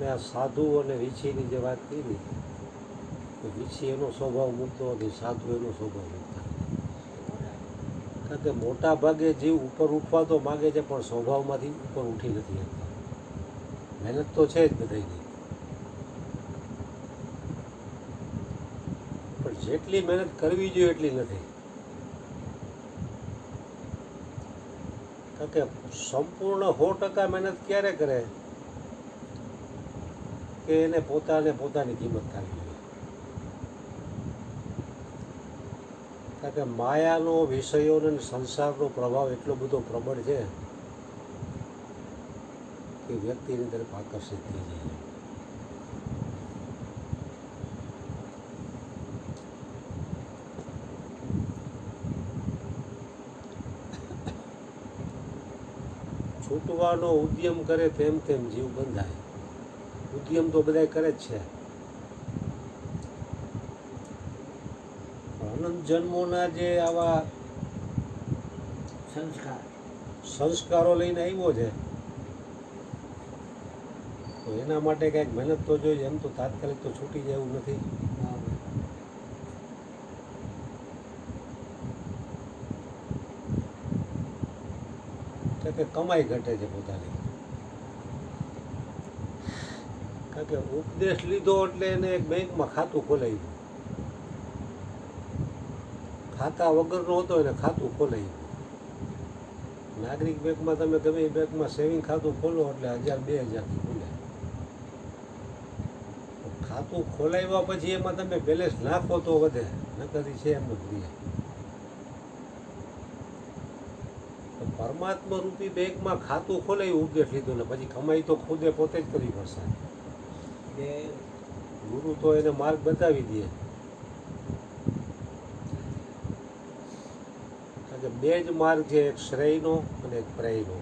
તમે આ સાધુ અને વીછીની જે વાત કરી, તો વીછી એનો સ્વભાવ મૂકતો નથી, સાધુ એનો સ્વભાવ મૂકતા. કારણ કે મોટા ભાગે જીવ ઉપર ઉઠવા તો માગે છે, પણ સ્વભાવમાંથી ઉપર ઉઠી નથી શકતા. મહેનત તો છે જ બધાની, પણ જેટલી મહેનત કરવી જોઈએ એટલી નથી. કારણ કે સંપૂર્ણ 100% મહેનત ક્યારે કરે કે એને પોતાની કિંમત થવી જોઈએ. કારણ કે માયાનો, વિષયોનો અને સંસારનો પ્રભાવ એટલો બધો પ્રબળ છે કે વ્યક્તિની તરફ આકર્ષિત થઈ જાય છે. છૂટવાનો ઉદ્યમ કરે તેમ તેમ જીવ બંધાય. ઉદ્યમ તો બધા કરે જ છે. અનંત જન્મોના જે આવા સંસ્કારો લઈને આવ્યો છે, તો એના માટે કંઈક મહેનત તો જોઈએ. એમ તો તાત્કાલિક તો છૂટી જાય એવું નથી. કે કમાઈ ઘટે છે પોતાની. કારણ કે ઉપદેશ લીધો એટલે એને એક બેંકમાં ખાતું ખોલાવ્યું. ખાતા વગરનો હતો એને ખાતું ખોલાવ્યું. નાગરિક બેંકમાં તમે ગમે એ બેંકમાં સેવિંગ ખાતું ખોલો એટલે 1000-2000 ખુલે. ખાતું ખોલાવ્યા પછી એમાં તમે બેલેન્સ નાખો તો વધે, નકર છે એમ જ. પરમાત્મા રૂપી બેંકમાં ખાતું ખોલાવ્યું ઉપદેશ લીધું ને પછી કમાઈ તો ખુદે પોતે જ કરવી પડશે. ગુરુ તો એને માર્ગ બતાવી દે. કારણ કે બે જ માર્ગ છે, એક શ્રેયનો અને એક પ્રેયનો.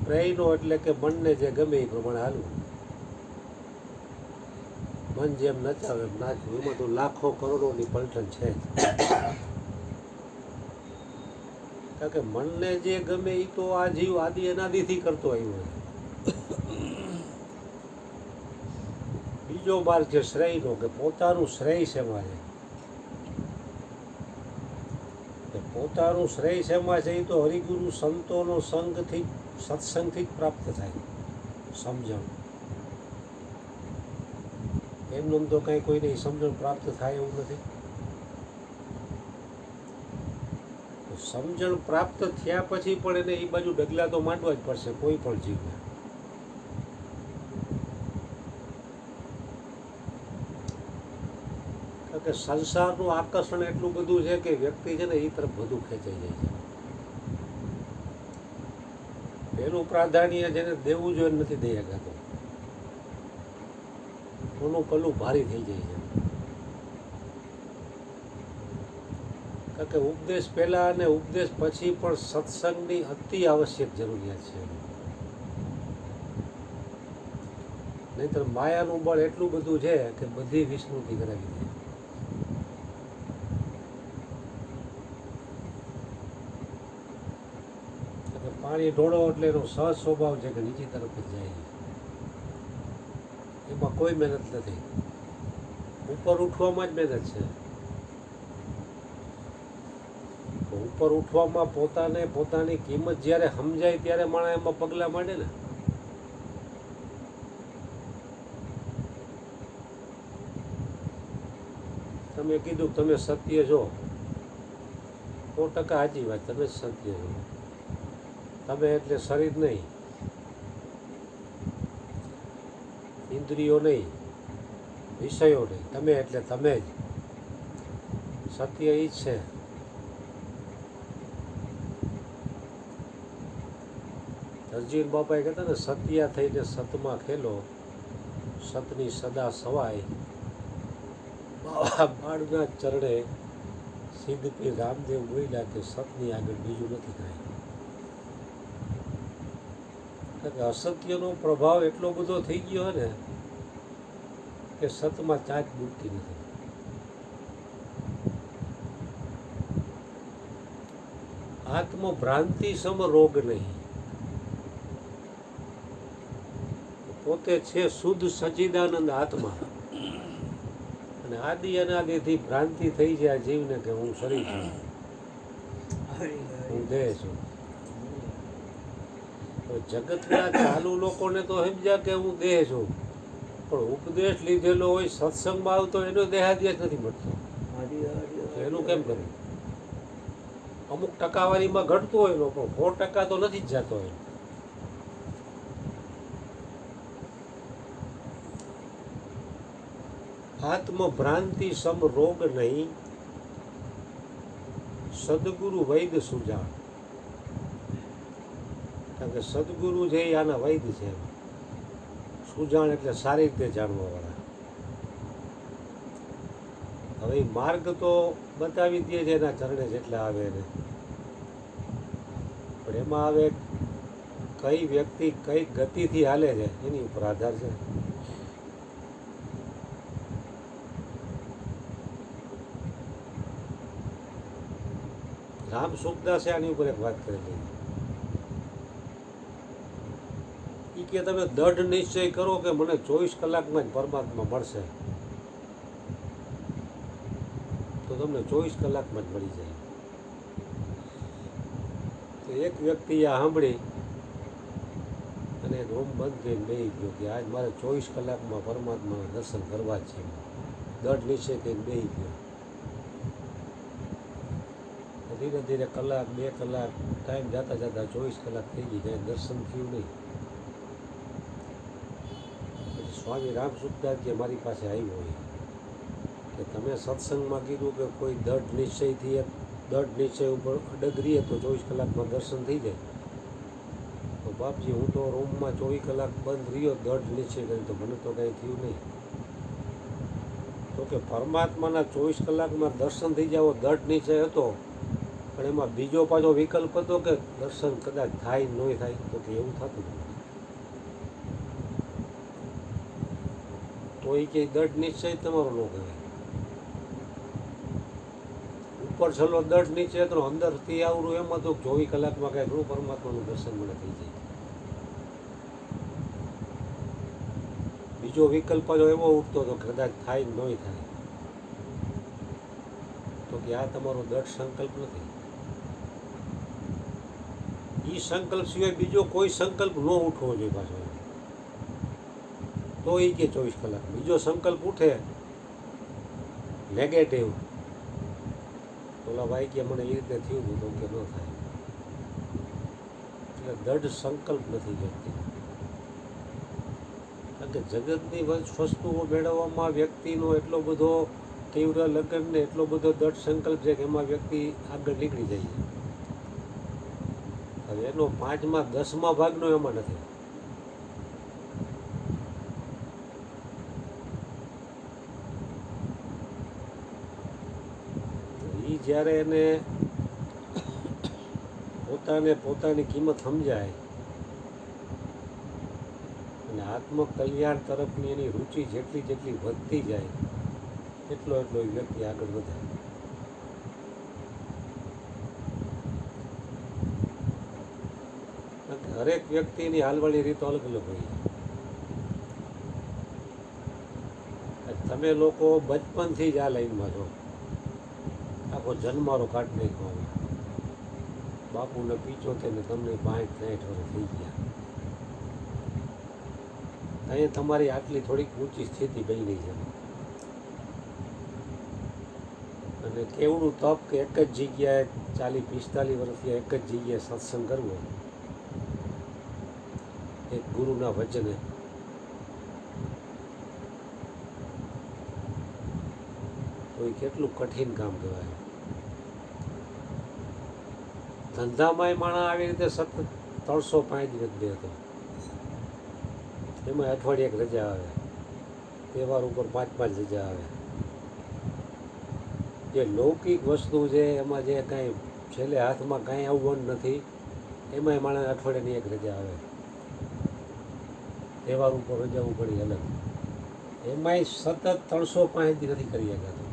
પ્રેયનો એટલે કે મનને જે ગમે એ પ્રમાણે હાલવું, મન જેમ નચાવે એમ નાચવું. એમાં તો લાખો કરોડોની પલટન છે જ. કારણ કે મનને જે ગમે એ તો આ જીવ આદિ અનાદિથી કરતો આવ્યો છે. બીજો માર્ગ છે શ્રેયનો, કે પોતાનું શ્રેય શેમાં છે. પોતાનું શ્રેય શેમાં છે એ તો હરિગુરુ સંતોનો સંગથી, સત્સંગથી જ પ્રાપ્ત થાય. સમજણ એમનું તો કંઈ કોઈને સમજણ પ્રાપ્ત થાય એવું નથી. સમજણ પ્રાપ્ત થયા પછી પણ એને એ બાજુ ડગલા તો માંડવા જ પડશે કોઈ પણ જીવને. કારણ કે સંસારનું આકર્ષણ એટલું બધું છે કે વ્યક્તિ છે ને એ તરફ બધું ખેંચાઈ જાય છે. પેલું પ્રાધાન્ય જેને દેવું જોઈએ નથી દઈ શકાતો. કોનું પલ્લું ભારી થઈ જાય છે. કારણ કે ઉપદેશ પહેલાં અને ઉપદેશ પછી પણ સત્સંગની અતિ આવશ્યક જરૂરિયાત છે. નહીંતર માયાનું બળ એટલું બધું છે કે બધી વિસ્મૃતિ કરાવી દે. પાણી ઢોળો એટલે એનો સહજ સ્વભાવ છે કે નીચી તરફ જ જાય. એમાં કોઈ મહેનત નથી, ઉપર ઉઠવામાં જ મહેનત છે. ઉપર ઉઠવામાં પોતાની કિંમત જ્યારે સમજાય ત્યારે માણસ એમાં પગલાં માંડે ને. તમે કીધું તમે સત્ય છો, 100% સાચી વાત. તમે સત્ય છો. તમે એટલે શરીર નહીં, ઇન્દ્રિયો નહીં, વિષયો નહીં. તમે એટલે તમે જ. સત્ય એ જ છે. અર્જુન બાપાએ કહેતા ને, સત્યા થઈને સતમાં ખેલો, સતની સદા સવાય. બાળના ચરણે સિદ્ધપીર રામદેવ બોલ્યા કે સતની આગળ બીજું નથી કાંઈ. કારણ કે અસત્યનો પ્રભાવ એટલો બધો થઈ ગયો ને કે સતમાં ચાંચ બુટતી નથી. આત્મભ્રાંતિ સમ રોગ નહીં. પોતે છે શુદ્ધ સચ્ચિદાનંદ આત્મા, અને આદિ અનાદિથી ભ્રાંતિ થઈ છે આ જીવને કે હું શરીર છું, હું દેહ છું. તો જગતના ચાલુ લોકોને તો સમજ્યા કે હું દેહ છું, પણ ઉપદેશ લીધેલો હોય સત્સંગમાં આવતો એનો દેહાદ્યાસ નથી મળતો. એનું કેમ કરવું? અમુક ટકાવારીમાં ઘટતો હોય એનો, પણ 100% તો નથી જ જતો હોય. આત્મભ્રાંતિ સમ રોગ નહીં, સદગુરુ વૈદ સુજાણ. કારણ કે સદગુરુ છે એ આના વૈદ છે. સુજાણ એટલે સારી રીતે જાણવાવાળા. હવે માર્ગ તો બતાવી દે છે એના ચરણે જેટલા આવે એને, પણ એમાં આવે કઈ વ્યક્તિ કઈ ગતિથી હાલે છે એની ઉપર આધાર છે. રામ સુખદાસે આની ઉપર એક વાત કરેલી. એ કે તમે દૃઢ નિશ્ચય કરો કે મને 24 કલાકમાં જ પરમાત્મા મળશે, તો તમને 24 કલાકમાં જ મળી જાય. તો એક વ્યક્તિ આ સાંભળી અને રૂમ બંધ કરીને બેસી ગયો કે આજ મારે 24 કલાકમાં પરમાત્માના દર્શન કરવા જ છે. દૃઢ નિશ્ચય કરીને બેસી ગયો. ધીરે ધીરે કલાક 2 કલાક ટાઈમ જતા જતા 24 કલાક થઈ ગઈ, કાંઈ દર્શન થયું નહીં. પછી સ્વામી રામ સુખદાસ જે મારી પાસે આવ્યો હોય કે તમે સત્સંગમાં કીધું કે કોઈ દૃઢ નિશ્ચયથી દૃઢ નિશ્ચય ઉપર અડગ રહીએ તો 24 કલાકમાં દર્શન થઈ જાય. તો બાપજી હું તો રૂમમાં 24 કલાક બંધ રહ્યો દૃઢ નિશ્ચય કરી, તો મને તો કાંઈ થયું નહીં. તો કે પરમાત્માના 24 કલાકમાં દર્શન થઈ જાવ દૃઢ નિશ્ચય હતો, પણ એમાં બીજો પાછો વિકલ્પ હતો કે દર્શન કદાચ થાય ન થાય. તો કે એવું થતું તો એ કે દૃઢ નિશ્ચય તમારો ન કહેવાય. ઉપર છેલ્લો દૃઢ નિશ્ચય તો અંદરથી આવડું એમ હતું 24 કલાકમાં કાંઈ ઘણું પરમાત્માનું દર્શન મને થઈ જાય. બીજો વિકલ્પ જો એવો ઉઠતો હતો કદાચ થાય ન થાય. તો કે આ તમારો દૃઢ સંકલ્પ નથી. એ સંકલ્પ સિવાય બીજો કોઈ સંકલ્પ ન ઉઠવો જોઈએ પાછો. તો એ કે 24 કલાક બીજો સંકલ્પ ઉઠે નેગેટિવ, ઓલા ભાઈ કે મને એ રીતે થયું હતું, તો કે ન થાય. એટલે દૃઢ સંકલ્પ નથી વ્યક્તિ. કારણ કે જગતની વસ્તુઓ મેળવવામાં વ્યક્તિનો એટલો બધો તીવ્ર લગ્ન ને એટલો બધો દૃઢ સંકલ્પ છે કે એમાં વ્યક્તિ આગળ નીકળી જાય છે. હવે એનો 5માં 10માં ભાગનો એમાં નથી. એ જ્યારે એને પોતાની કિંમત સમજાય અને આત્મકલ્યાણ તરફની એની રુચિ જેટલી વધતી જાય એટલો એ વ્યક્તિ આગળ વધે. હરેક વ્યક્તિની હાલવાની રીતો અલગ અલગ હોય. તમે લોકો બચપનથી જ આ લાઈનમાં છો, આખો જન્મારો કાઢી નાખવાનો. બાપુને 75 ને તમને 65-60 વર્ષ થઈ ગયા. અહીંયા તમારી આટલી થોડીક ઊંચી સ્થિતિ બની છે. અને કેવડું તપ કે એક જ જગ્યાએ 40-45 વર્ષથી એક જ જગ્યાએ સત્સંગ કરવો એક ગુરુના વચને. તો એ કેટલું કઠિન કામ કહેવાય. ધંધામાંય માણસ આવી રીતે સતત 365 દિવસ બે હતો. એમાં અઠવાડિયે એક રજા આવે, તહેવાર ઉપર 5-5 રજા આવે. જે લૌકિક વસ્તુ છે એમાં જે કાંઈ છેલ્લે હાથમાં કાંઈ આવવાનું નથી, એમાંય માણસ અઠવાડિયાની એક રજા આવે. તહેવાર ઉપર રજા પડી અલગ, એમાંય સતત 365 નથી કરી શકાતો.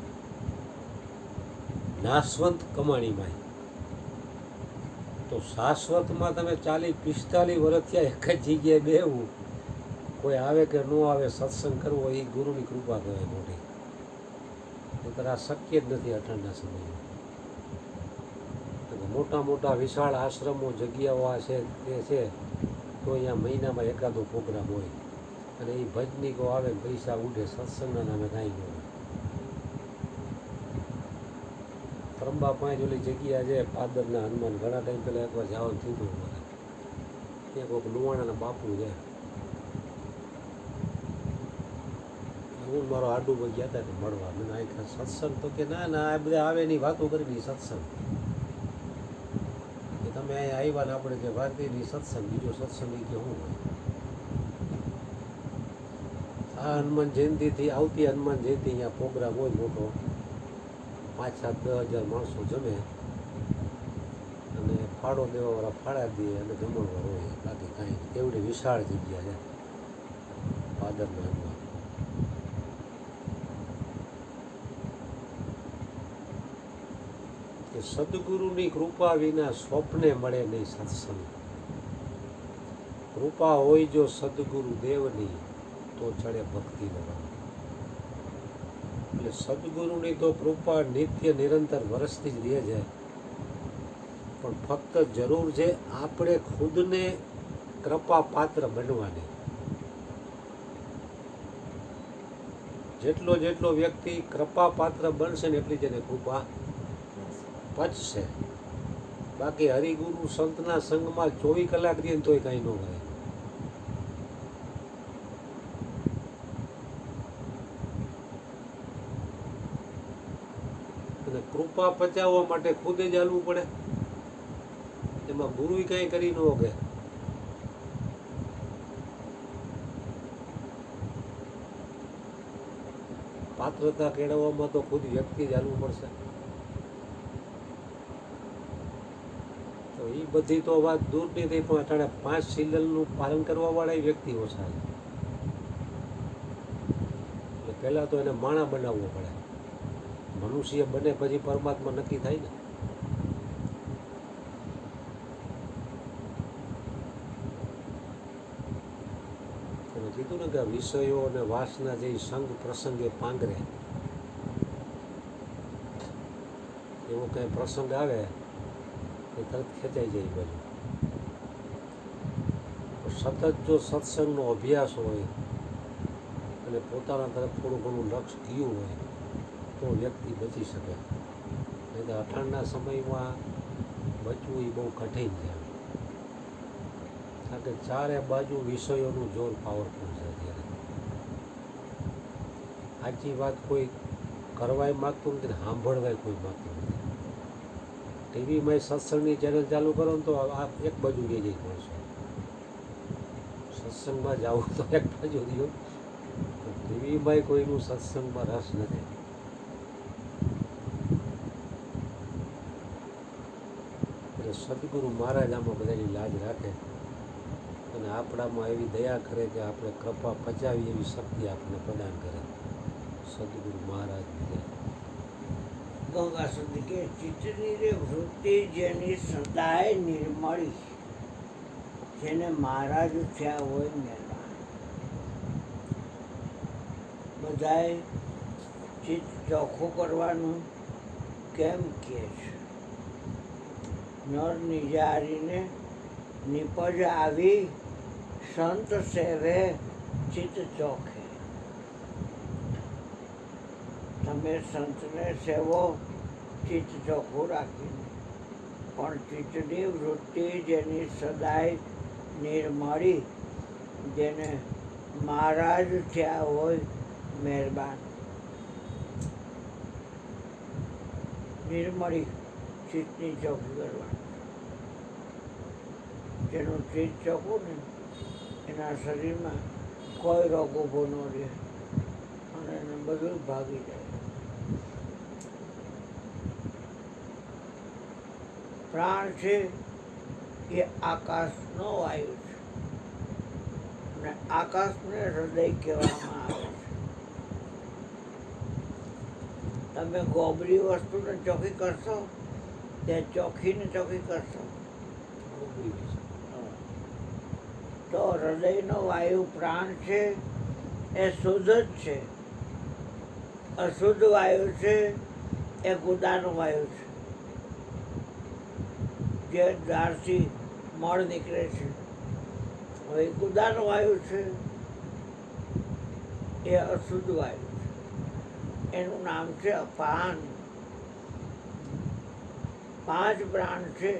નાશવંત કમાણીમાંય તો શાશ્વતમાં તમે 40-45 વર્ષ થયા એક જ જગ્યાએ બેહવું, કોઈ આવે કે ન આવે, સત્સંગ કરવો એ ગુરુની કૃપા કહેવાય મોટી. નહીંતર આ શક્ય જ નથી અઠાણના સમયમાં. મોટા મોટા વિશાળ આશ્રમો જગ્યાઓ આ છે તે છે તો અહીંયા મહિનામાં એકાદો પ્રોગ્રામ હોય, અને એ ભજનીકો આવે ને પૈસા ઉઠે, સત્સંગના નામે કાંઈ ન હોય. ત્રંબા પાંચ ઓલી જગ્યા છે પાદરના હનુમાન, ઘણા ટાઈમ પહેલાં એકવાર જવાનું થયું હતું મારે. ત્યાં કોઈક લુવાણાના બાપુ છે, હું મારો આડું પર ગયા હતા મળવા. મને આ સત્સંગ તો કે ના ના, આ બધા આવે નહીં, વાતો કરીને સત્સંગ. કે તમે અહીંયા આવ્યા ને આપણે જે વાત કરી સત્સંગ, બીજો સત્સંગ કે શું હોય. આ હનુમાન જયંતિથી આવતી હનુમાન જયંતિ અહીંયા પ્રોગ્રામ હોય મોટો, 5-7-10 હજાર માણસો જમે, અને ફાળો દેવાવાળા ફાળા દે અને જમણવાર હોય, બાકી કાંઈ. એવડી વિશાળ જગ્યા છે પાદરના હનુમાન. કે સદગુરુની કૃપા વિના સ્વપ્ને મળે નહીં સત્સંગ. કૃપા હોય જો સદગુરુ દેવની તો ચડે ભક્તિ લેવા. એટલે સદગુરુની તો કૃપા નિત્ય નિરંતર વરસતી જ રહે છે, પણ ફક્ત જરૂર છે આપણે ખુદને કૃપા પાત્ર બનવાની. જેટલો વ્યક્તિ કૃપા પાત્ર બનશે ને એટલી જ એને કૃપા પચશે. બાકી હરિગુરુ સંતના સંગમાં 24 કલાક દે તોય કાંઈ ન કરે. અને કૃપા પચાવવા માટે ખુદે જ હાલવું પડે, એમાં ગુરુ કાંઈ કરી ન શકે. પાત્રતા કેળવવામાં તો ખુદ વ્યક્તિ જ હાલવું પડશે. તો એ બધી તો વાત દૂરની થઈ, પણ અટાણે 5 સિલનનું પાલન કરવાવાળા વ્યક્તિ ઓછા છે. એટલે પહેલાં તો એને માણા બનાવવો પડે. મનુષ્ય બને પછી પરમાત્મા નક્કી થાય ને. તમે કીધું ને કે વિષયો અને વાસના જે સંગ પ્રસંગે પાંગરે, એવો કંઈ પ્રસંગ આવે એ તરત ખેંચાઈ જાય બાજુ. સતત જો સત્સંગનો અભ્યાસ હોય અને પોતાના તરફ થોડું ઘણું લક્ષ ગયું હોય તો વ્યક્તિ બચી શકે. નહીં તો અઠાણના સમયમાં બચવું એ બહુ કઠિન છે, કારણ કે ચારે બાજુ વિષયોનું જોર પાવરફુલ છે. અત્યારે સાચી વાત કોઈ કરવાય માગતું નથી, સાંભળવાય કોઈ માગતું નથી. ટીવીમાં સત્સંગની ચેનલ ચાલુ કરો ને તો આ એક બાજુ રહી જાય માણસો. સત્સંગમાં જવું તો એક બાજુ રહ્યો, ટીવીમાં કોઈનું સત્સંગમાં રસ નથી. એટલે સદગુરુ મહારાજ આમાં બધાની લાજ રાખે અને આપણામાં એવી દયા કરે કે આપણે કૃપા પચાવી એવી શક્તિ આપણને પ્રદાન કરે. સદગુરુ મહારાજ ગંગા સુધી કે ચિત્તની રે વૃત્તિ જેની સદાય નિર્મળી, જેને મહારાજ થયા હોય મહેરબાન. બધાય ચિત્ત ચોખ્ખું કરવાનું કેમ કહે છે? નર નિજારીને નિપજ આવી, સંત સેવે ચિત્ત ચોખે. તમે સંતને સેવો ચિત્ત ચોખ્ખું રાખીને, પણ ચિત્તની વૃત્તિ જેની સદાય નિર્મળી, જેને મહારાજ થયા હોય મહેરબાન. નિર્મળી ચિત્તની ચોખ્ખી કરવાની. જેનું ચિત્ત ચોખ્ખું ને એના શરીરમાં કોઈ રોગ ઊભો ન રહે અને એને બધું ભાગી જાય. પ્રાણ છે એ આકાશનો વાયુ છે, અને આકાશને હૃદય કહેવામાં આવે છે. તમે ગોબરી વસ્તુને ચોખ્ખી કરશો તે ચોખ્ખીને ચોખ્ખી કરશો. તો હૃદયનો વાયુ પ્રાણ છે એ શુદ્ધ જ છે. અશુદ્ધ વાયુ છે એ ગુદાનો વાયુ છે, જે દ્વારથી મળ નીકળે છે. હવે ગુદાનો વાયુ છે એ અશુદ્ધ વાયુ છે. એનું નામ છે અપાન. 5 પ્રાણ છે.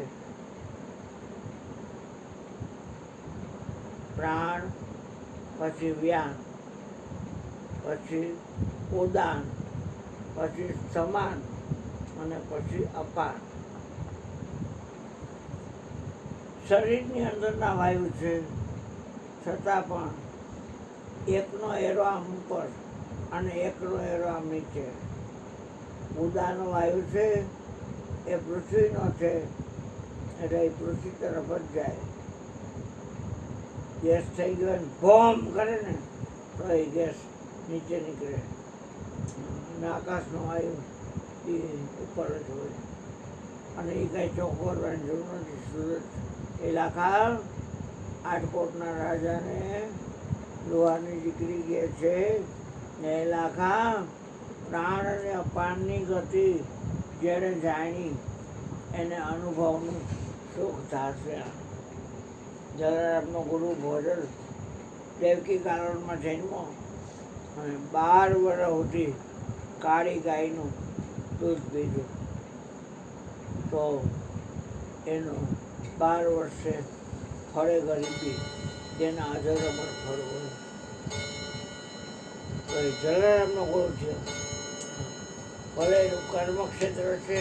પ્રાણ, પછી વ્યાન, પછી ઉદાન, પછી સમાન અને પછી અપાન. શરીરની અંદરના વાયુ છે, છતાં પણ એકનો એરો આમ ઉપર અને એકનો એરો આમ નીચે. ઉદાનો વાયુ છે એ પૃથ્વીનો છે, એટલે એ પૃથ્વી તરફ જ જાય. ગેસ થઈ ગયો ને બોમ્બ કરે ને તો એ ગેસ નીચે નીકળે. અને આકાશનો વાયુ એ ઉપર જ હોય, અને એ કાંઈ ચોખ્ખો કરવાની જરૂર નથી. સુરત એ લાખા આટકોટના રાજાને લોહાની દીકરી કહે છે, એ લાખા પ્રાણ અને અપાનની ગતિ જેણે જાણી એને અનુભવનું સુખ થશે. જલારામનો ગુરુ ભોજલ દેવકી કાનોનમાં જન્મો અને 12 વર્ષ સુધી કાળી ગાયનું દૂધ પીધું, તો એનો 12 વર્ષે ફળે ગરીબી, જેના અજરમર ફળ હોય. તો એ જલારામનો ગુરુ છે. ભલે એનું કર્મક્ષેત્ર છે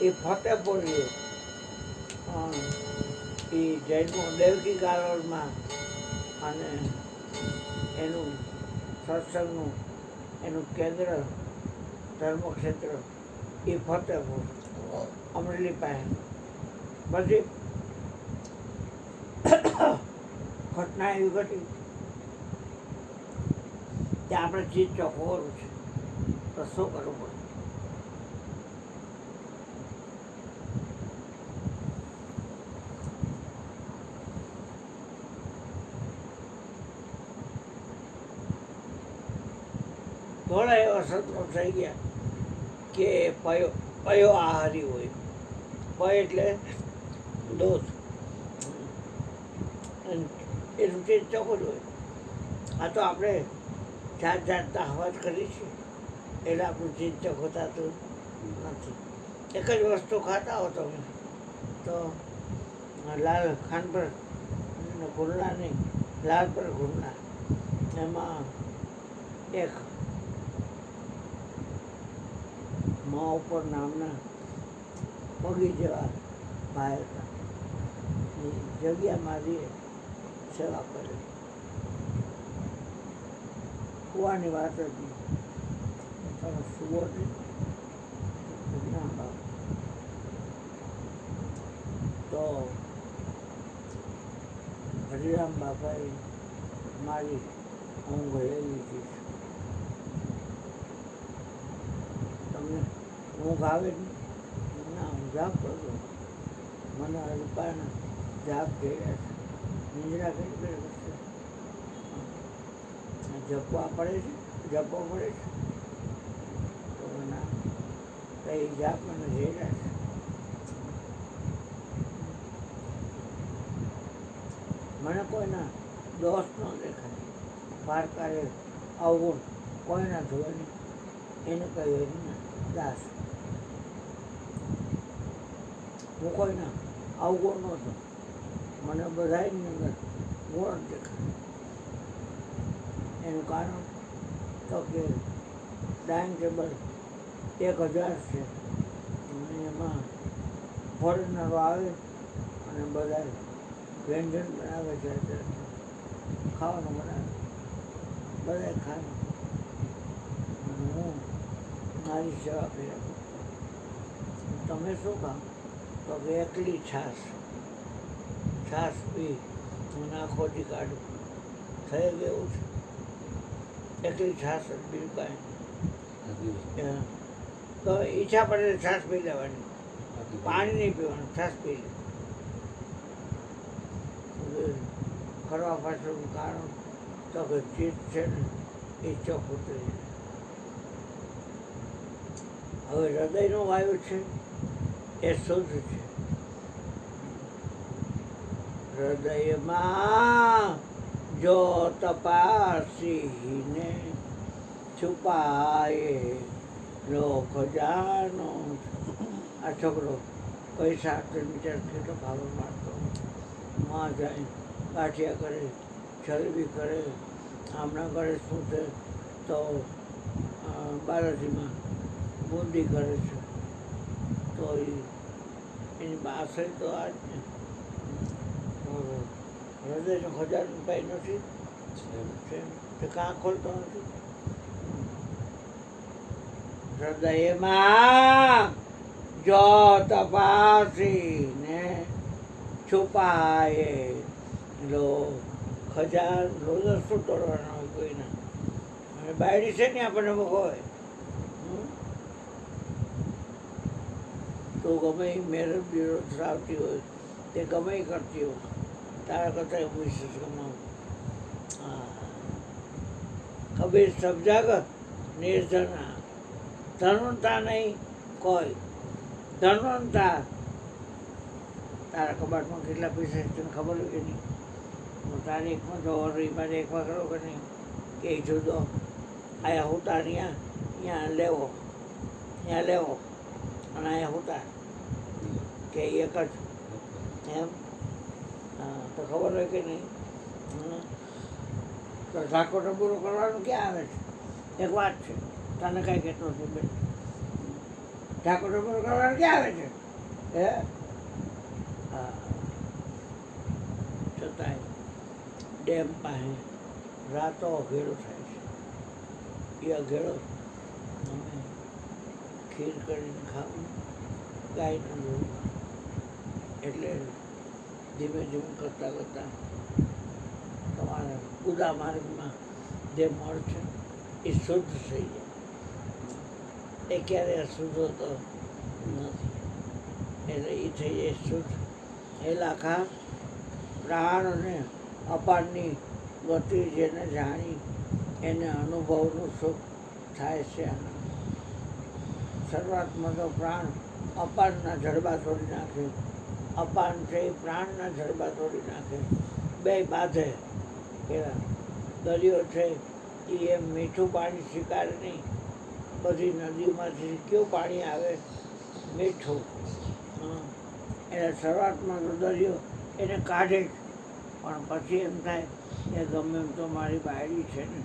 એ ફતેપુર છે, એ જન્મો દેવકી કાલોલમાં, અને એનું સત્સંગનું એનું કેન્દ્ર ધર્મક્ષેત્ર એ ફતેપુર અમરેલી પાસે. પછી ઘટના એવી ઘટી કે આપણે ચીજ ચોખ્ખું કરવું છે તો શું કરવું પડે? ઘણા એવા સત્રો થઈ ગયા કે પયો આહારી હોય. પય એટલે દૂધ, એનું ચીજ ચોખ્ખું જ હોય. આ તો આપણે જાતના અવાજ કરી છે એટલે આપણું ચીજ ચોખ્ખું થતું નથી. એક જ વસ્તુ ખાતા હો તમે તો લાલ ખાંડ પર ગુરલા નહીં, લાલ પર ગુરલા, એમાં એક મા ઉપર નામના પગી જેવા ભાઈ હતા. એ જગ્યામાં રહીએ, સેવા કરે. કુવાની વાત હતી, તમે સુવો નહીં ના બાપ. તો હરિરામ બાપાએ મારી ઊંઘ લઈ લીધી. તમને ઊંઘ આવે જ ના, હું જાપ કરું. મને રૂપાના જાપ થઈ રહ્યા છે. નિંદ્રા કઈ કરે છે? જપવા પડે છે, જપવો પડે છે. તો ના, કઈ જાપ મને જઈ રહ્યા છે. મને કોઈના દોષ ન દેખાય. પારકારે અવગુણ કોઈના ધોવાની, એને કહ્યું એના દાસ. હું કોઈના અવગુણ નહોતો. મને બધાની અંદર ગુણ જ દેખાય. એનું કારણ તો કે ડાઇનિંગ ટેબલ 1000 છે, અને એમાં ફોરેનરો આવે અને બધા વ્યંજન બનાવે છે, ખાવાનું બનાવે, બધા ખાય. અને હું મારી સેવા કર્યા. તમે શું ખાવ? તો કે એકલી છાશ પી હું નાખોટી કાઢું. થઈ ગયું છે એકલી છાશ જ, બીજું કાંઈ. તો ઈચ્છા પડે છાશ પી લેવાની, પાણી નહીં પીવાનું, છાશ પી લે. કરવા પાછળનું કારણ તો કે ચિત્ત છે ને એ ચોક ઉતરી જાય. હવે હૃદયનો વાયુ છે એ શુદ્ધ છે. હૃદયમાં જો તપાસીને છુપાય લો ખજાનો. આ છોકરો પૈસા આપતો વિચાર કેટલો ભાવો મારતો, માં જાય ગાંઠિયા કરે, જલેબી કરે, હમણાં કરે શું છે તો બાલાજીમાં બુંદી કરે છે. તો એની પાસે તો આજ ને હૃદયનો ખજાનો પાઈ નથી છે તે કાં ખોલતો નથી. હૃદયમાં જો તપાસીને છુપાય લો ખજાનો. શું તોડવાનો હોય કોઈના? અને બાયડી છે ને આપણને હોય તો ગમે એ મેરેજ વિરોધ આવતી હોય તે ગમે એ કરતી હોય તારા કરતા હું વિશેષ કમાવું. કબીર સમજાગ નિર્જના. ધનવંતા નહીં કોઈ. ધનવંતા તારા કબાટમાં કેટલા પૈસા છે તને ખબર હોય કે નહીં? હું તારી એકમાં જો મારે એકમાં કરો કે નહીં કે જુદો આયા હોતા અહીંયા લેવો ત્યાં લેવો અને અહીંયા હોતા કે એક જ એમ. હા તો ખબર હોય કે નહીં? તો ઠાકોરને પૂરો કરવાનું ક્યાં આવે છે? એક વાત છે તને કાંઈ કહેતો નથી બેન. ઠાકોરને પૂરો કરવાનું ક્યાં આવે છે? હે હા છતાંય ડેમ પાસે રાતો અઘેડો થાય છે. એ અઘેડો અમે ખીર કરીને ખાવું ગાયનું દૂધ. એટલે ધીમે ધીમે કરતાં કરતાં તમારા ઉદા માર્ગમાં જે મળ છે એ શુદ્ધ થઈ જાય. એ ક્યારેય અશુદ્ધ હોતો નથી. એટલે એ થઈ જાય શુદ્ધ. એ લાખા પ્રાણને અપારની ગતિ જેને જાણી એને અનુભવનું સુખ થાય છે. શરૂઆતમાં તો પ્રાણ અપાનના જડબા તોડી નાખે. અપાન છે એ પ્રાણના જડબા તોડી નાખે. બે બાંધે. કેવા દરિયો છે એ એમ મીઠું પાણી સ્વીકારે નહીં. બધી નદીમાંથી કેવું પાણી આવે? મીઠું. એટલે શરૂઆતમાં તો દરિયો એને કાઢે જ, પણ પછી એમ થાય કે ગમે એમ તો મારી બાયડી છે ને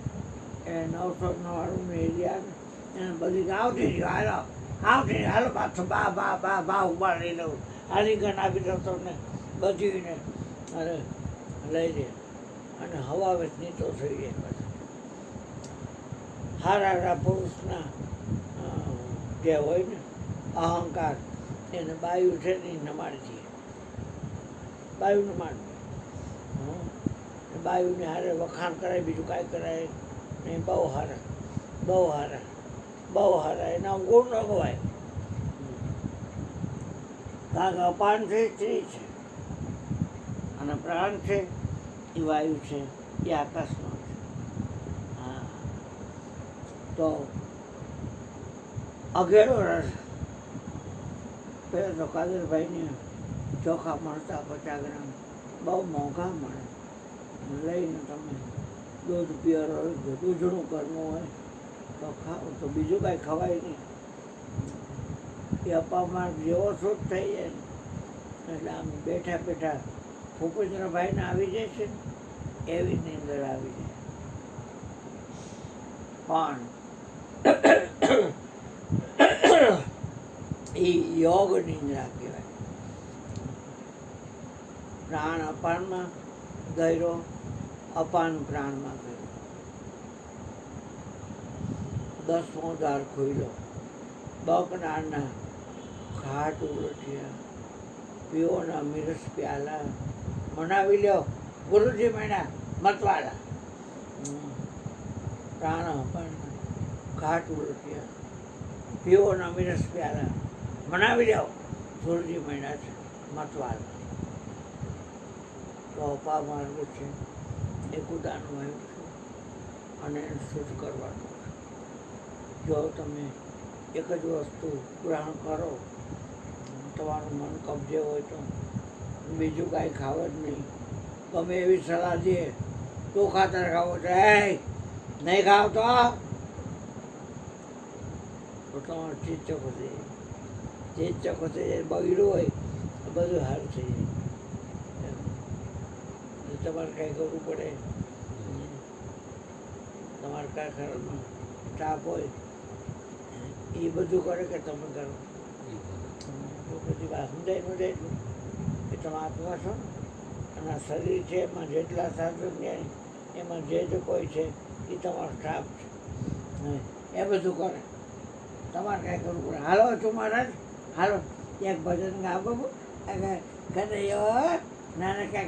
એ 999 એરિયા ને એને બધી આવતી રહ્યો આવતી હાલો પાછું બા ઉભા લઈ લઉં હારી ગણ આપી દઉં તમને બધીને અરે લઈ લે. અને હવા વેચની તો થઈ જાય. પછી હારા પુરુષના જે હોય ને અહંકાર એને બાયુ છે ને એ નમાડી દઈએ. બાયુ નમાડી બાયુને હારે વખાણ કરાય બીજું કાંઈ કરાય નહીં. બહુ હારા બહુ હારા બહુ હારા એના ગુણ ન ગવાય. કારણ કે અપાન છે સ્ત્રી છે અને પ્રાણ છે એ વાયુ છે એ આકાશનો છે. હા તો અઘેડો રસ પહેલાં તો કાદરભાઈને ચોખા મળતા 50 ગ્રામ બહુ મોંઘા મળે. લઈને તમે દૂધ પિયર હોય દૂધનું ઘરનું હોય તો ખાઓ તો બીજું કાંઈ ખવાય નહીં. એ અપામાં જેવો શુદ્ધ થઈ જાય ને એટલે આમ બેઠા બેઠા ભૂપેન્દ્રભાઈને આવી જાય છે ને એવી નીંદર આવી જાય. પણ એ યોગ નિંદ્રા કહેવાય. પ્રાણ અપાનમાં ગયરો, અપાન પ્રાણમાં ગયો. 10મો દ્વાર ખોલ્યો. બકનારના ઘાટ ઉલટ્યા. પીઓના મિરસ પ્યાલા મનાવી લ્યો ગુરુજી મહિના મતવાલા. પ્રાણ અપાન ઘાટ ઉલટ્યા. પીઓના મિરસ પ્યાલા મનાવી લ્યો ગુરુજી મહિના છે મતવાલા. તો અપા માર્ગ છે ખુદાનું આવ્યું છે અને એને શુદ્ધ કરવાનું છે. જો તમે એક જ વસ્તુ ગ્રહણ કરો, તમારું મન કબજે હોય તો બીજું કાંઈ ખાવ જ નહીં. ગમે એવી સલાહ દે તો ખાતર ખાવો છે, નહીં ખાવ તો તમારું ચીજ ચોખ્ખું થઈ જાય. ચીજ ચોખ્ખું થઈ જાય, બગડ્યું હોય તો બધું સારું થઈ જાય. તમારે કાંઈ કરવું પડે, તમારા કારખાનામાં સ્ટાફ હોય એ બધું કરે કે તમે કરો. તો પછી વાત સમજાય ન જાય કે તમે આત્મા છો ને, અને આ શરીર છે એમાં જેટલા શાસ્ત્રજ્ઞ એમાં જે કોઈ છે એ તમારો સ્ટાફ છે. એ બધું કરે, તમારે કાંઈ કરવું પડે. હાલો છું મહારાજ, હાલો એક ભજન ગાવો, કનૈયો નાના કાકા